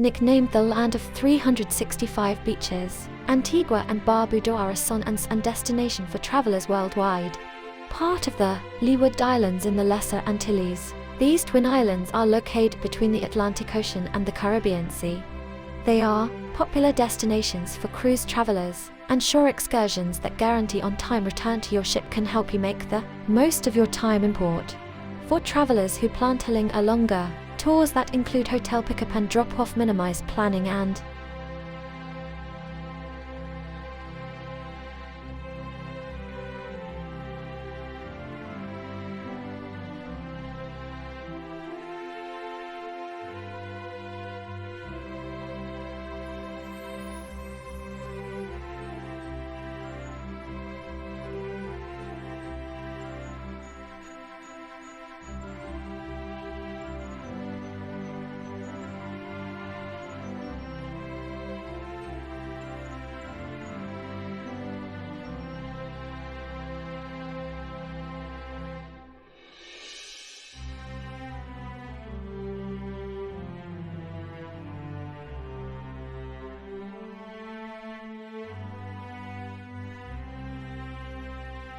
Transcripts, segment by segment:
Nicknamed the Land of 365 Beaches, Antigua and Barbuda are a sun and destination for travelers worldwide. Part of the Leeward Islands in the Lesser Antilles, these twin islands are located between the Atlantic Ocean and the Caribbean Sea. They are popular destinations for cruise travelers, and shore excursions that guarantee on-time return to your ship can help you make the most of your time in port. For travelers who plan to linger longer, tours that include hotel pickup and drop-off minimize planning and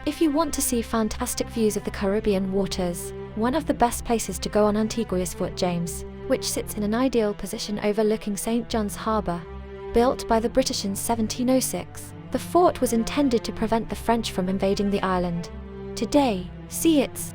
If you want to see fantastic views of the Caribbean waters, one of the best places to go on Antigua is Fort James, which sits in an ideal position overlooking St. John's Harbour. Built by the British in 1706, the fort was intended to prevent the French from invading the island. Today, see its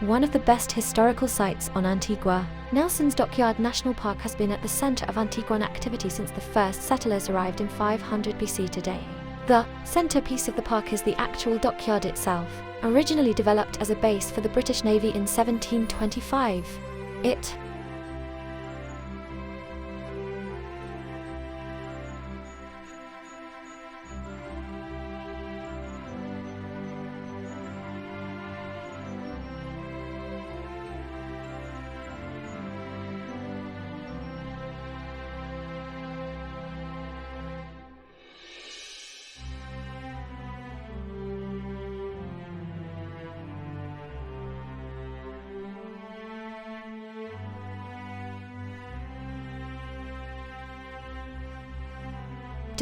one of the best historical sites on Antigua. Nelson's Dockyard National Park has been at the center of Antiguan activity since the first settlers arrived in 500 BC today. The centerpiece of the park is the actual dockyard itself, originally developed as a base for the British Navy in 1725. It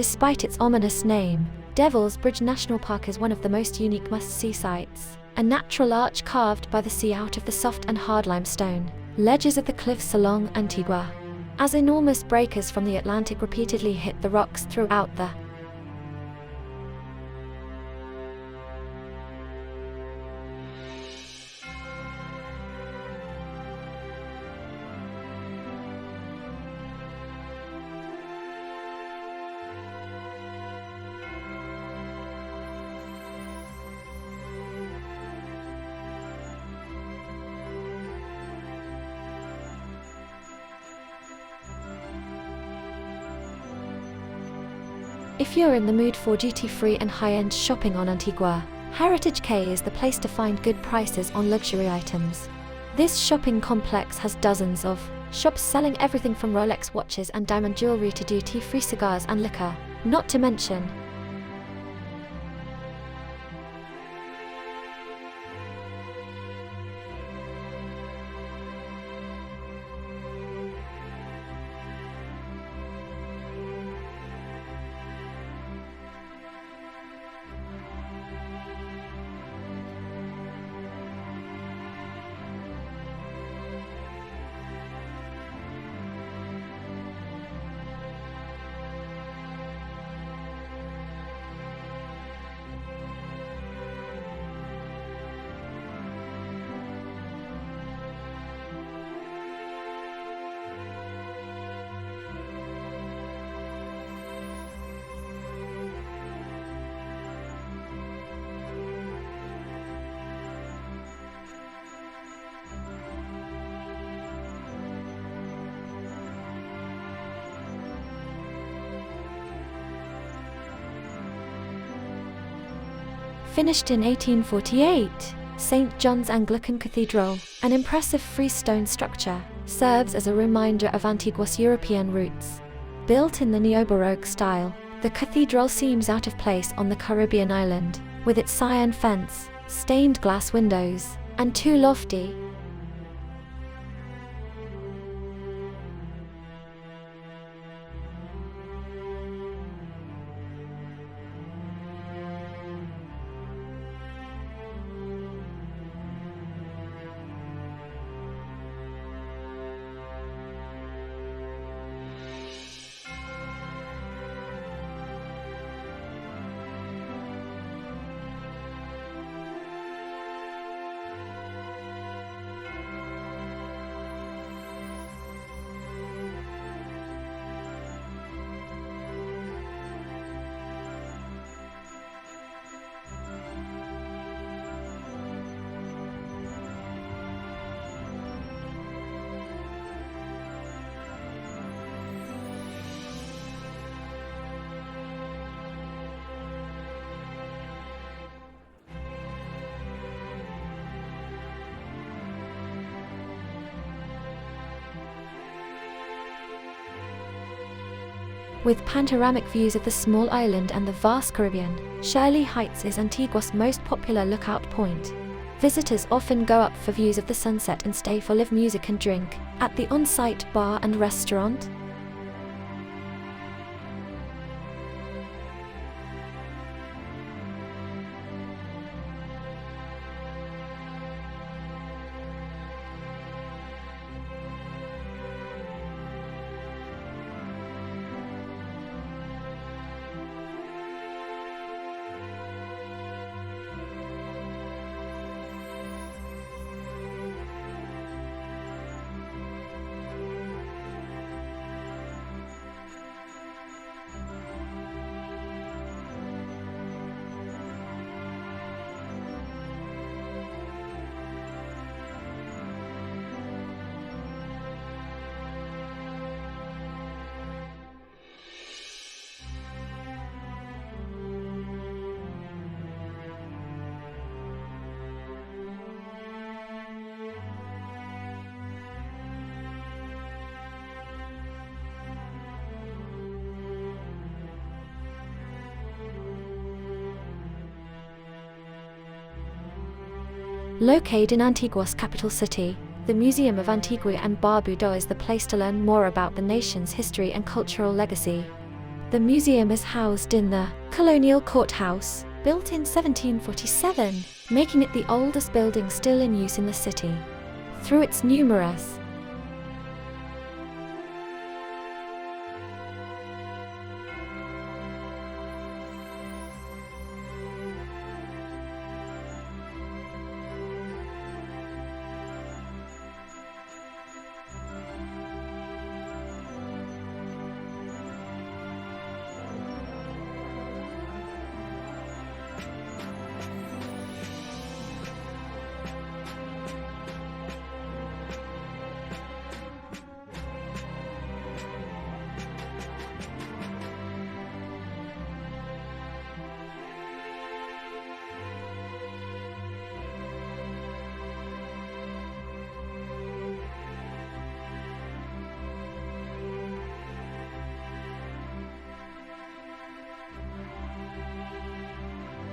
Despite its ominous name, Devil's Bridge National Park is one of the most unique must-see sights. A natural arch carved by the sea out of the soft and hard limestone ledges of the cliffs along Antigua. As enormous breakers from the Atlantic repeatedly hit the rocks throughout the If you're in the mood for duty-free and high-end shopping on Antigua, Heritage Quay is the place to find good prices on luxury items. This shopping complex has dozens of shops selling everything from Rolex watches and diamond jewelry to duty-free cigars and liquor, not to mention Finished in 1848, St. John's Anglican Cathedral, an impressive freestone structure, serves as a reminder of Antigua's European roots. Built in the neo-Baroque style, the cathedral seems out of place on the Caribbean island, with its cyan fence, stained glass windows, and too lofty. With panoramic views of the small island and the vast Caribbean, Shirley Heights is Antigua's most popular lookout point. Visitors often go up for views of the sunset and stay for live music and drink at the on-site bar and restaurant. Located in Antigua's capital city, the Museum of Antigua and Barbuda is the place to learn more about the nation's history and cultural legacy. The museum is housed in the colonial courthouse, built in 1747, making it the oldest building still in use in the city. Through its numerous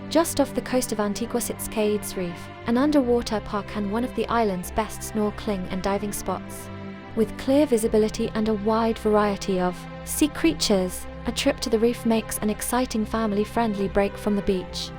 Just off the coast of Antigua sits Cades Reef, an underwater park and one of the island's best snorkelling and diving spots. With clear visibility and a wide variety of sea creatures, a trip to the reef makes an exciting family-friendly break from the beach.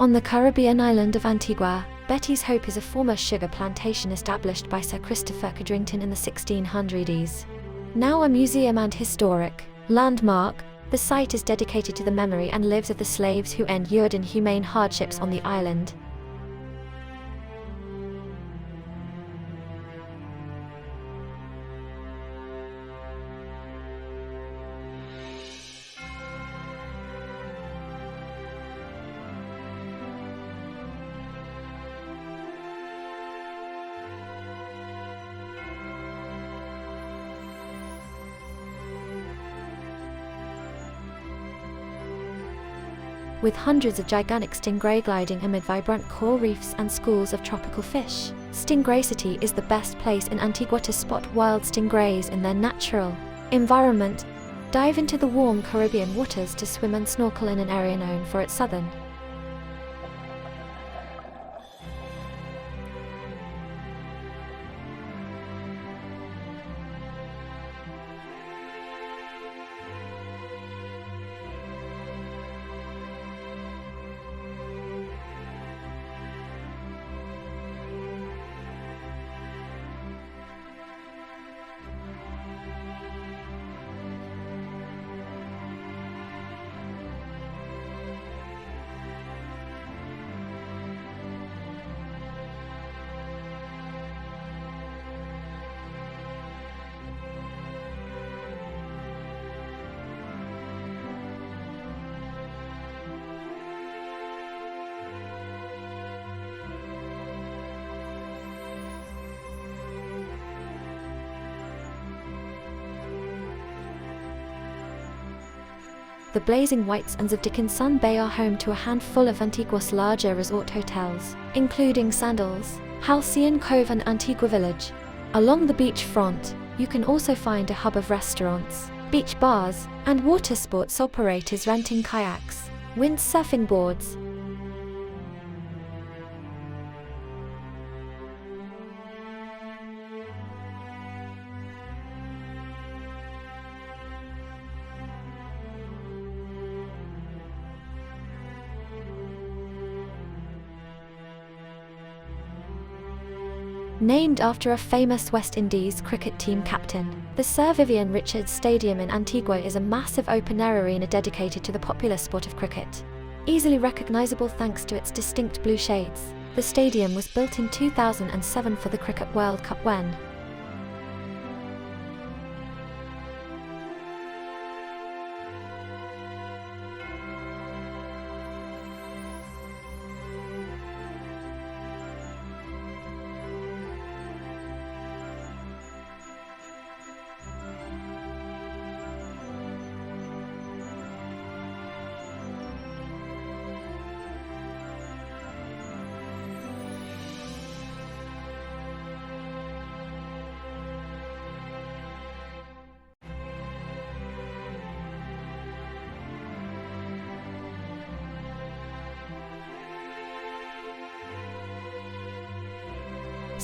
On the Caribbean island of Antigua, Betty's Hope is a former sugar plantation established by Sir Christopher Codrington in the 1600s. Now a museum and historic landmark, the site is dedicated to the memory and lives of the slaves who endured inhumane hardships on the island. With hundreds of gigantic stingray gliding amid vibrant coral reefs and schools of tropical fish, Stingray City is the best place in Antigua to spot wild stingrays in their natural environment. Dive into the warm Caribbean waters to swim and snorkel in an area known for its southern The blazing white sands of Dickinson Bay are home to a handful of Antigua's larger resort hotels, including Sandals, Halcyon Cove and Antigua Village. Along the beach front, you can also find a hub of restaurants, beach bars, and water sports operators renting kayaks, windsurfing boards, named after a famous West Indies cricket team captain. The Sir Vivian Richards Stadium in Antigua is a massive open-air arena dedicated to the popular sport of cricket. Easily recognizable thanks to its distinct blue shades, the stadium was built in 2007 for the Cricket World Cup when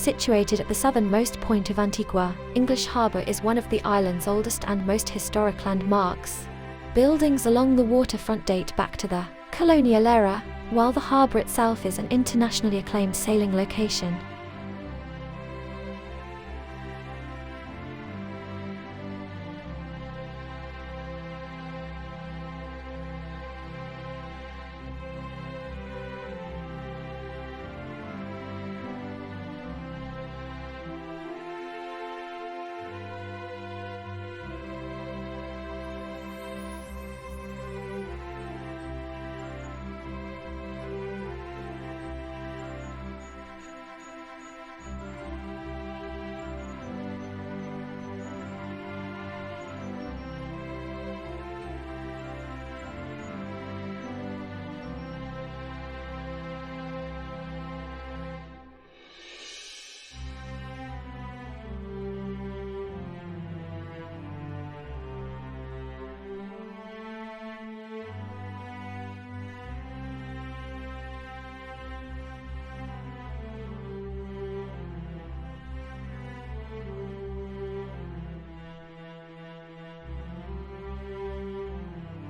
situated at the southernmost point of Antigua, English Harbour is one of the island's oldest and most historic landmarks. Buildings along the waterfront date back to the colonial era, while the harbour itself is an internationally acclaimed sailing location.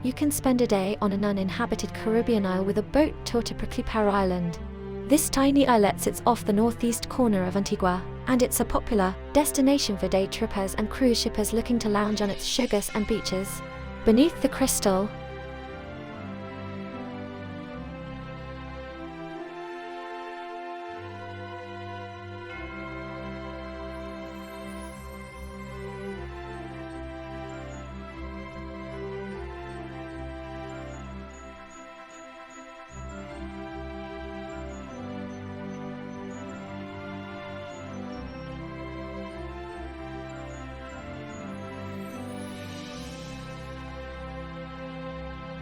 you can spend a day on an uninhabited Caribbean isle with a boat tour to Prickly Pear Island. This tiny islet sits off the northeast corner of Antigua, and it's a popular destination for day trippers and cruise shippers looking to lounge on its sugar and beaches. Beneath the crystal,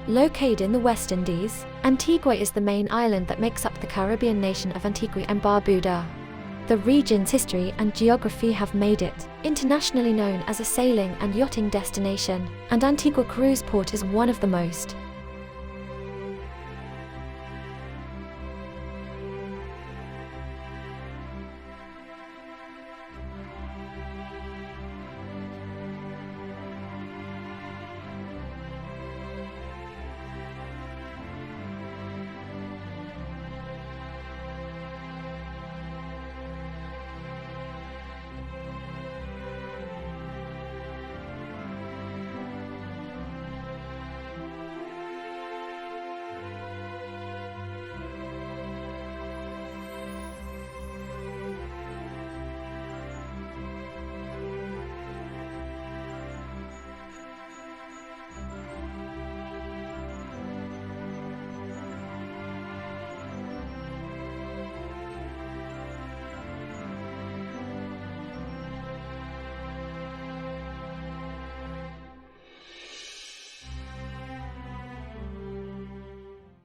located in the West Indies, Antigua is the main island that makes up the Caribbean nation of Antigua and Barbuda. The region's history and geography have made it internationally known as a sailing and yachting destination, and Antigua Cruise Port is one of the most